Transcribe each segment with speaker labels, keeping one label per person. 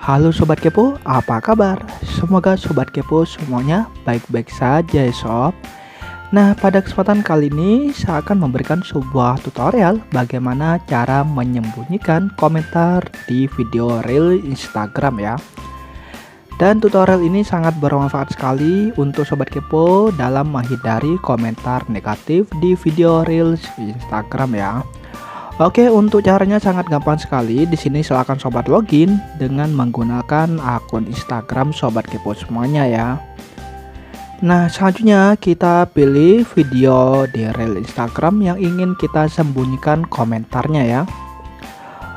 Speaker 1: Halo Sobat Kepo, apa kabar? Semoga Sobat Kepo semuanya baik-baik saja ya Sob. Nah, pada kesempatan kali ini saya akan memberikan sebuah tutorial bagaimana cara menyembunyikan komentar di video reel Instagram ya. Dan tutorial ini sangat bermanfaat sekali untuk Sobat Kepo dalam menghindari komentar negatif di video reels Instagram ya. Oke, untuk caranya sangat gampang sekali. Di sini silakan sobat login dengan menggunakan akun Instagram Sobat Kepo semuanya ya. Nah, selanjutnya kita pilih video di reel Instagram yang ingin kita sembunyikan komentarnya ya.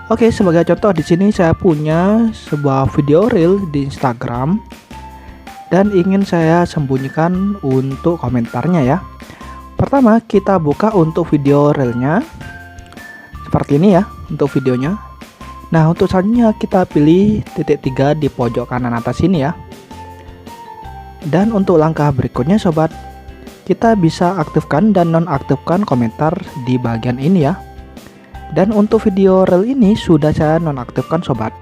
Speaker 1: Oke, sebagai contoh di sini saya punya sebuah video reel di Instagram dan ingin saya sembunyikan untuk komentarnya ya. Pertama, kita buka untuk video reelnya. Seperti ini ya untuk videonya. Nah, untuk selanjutnya kita pilih titik 3 di pojok kanan atas ini ya. Dan untuk langkah berikutnya sobat, kita bisa aktifkan dan nonaktifkan komentar di bagian ini ya. Dan untuk video reel ini sudah saya nonaktifkan sobat.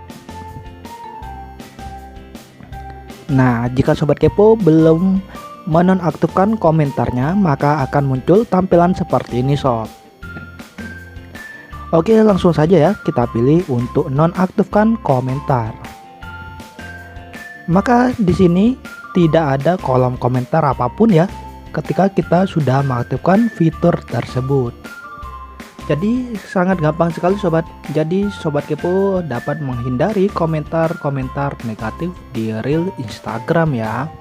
Speaker 1: Nah, jika Sobat Kepo belum menonaktifkan komentarnya, maka akan muncul tampilan seperti ini sob. Oke, langsung saja ya kita pilih untuk nonaktifkan komentar. Maka di sini tidak ada kolom komentar apapun ya ketika kita sudah mengaktifkan fitur tersebut. Jadi sangat gampang sekali sobat. Jadi Sobat Kepo dapat menghindari komentar-komentar negatif di reel Instagram ya.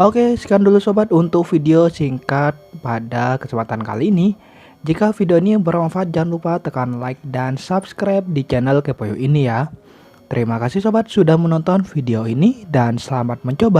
Speaker 1: Oke, sekian dulu sobat untuk video singkat pada kesempatan kali ini. Jika video ini bermanfaat, jangan lupa tekan like dan subscribe di channel Kepoyo ini ya. Terima kasih sobat sudah menonton video ini dan selamat mencoba.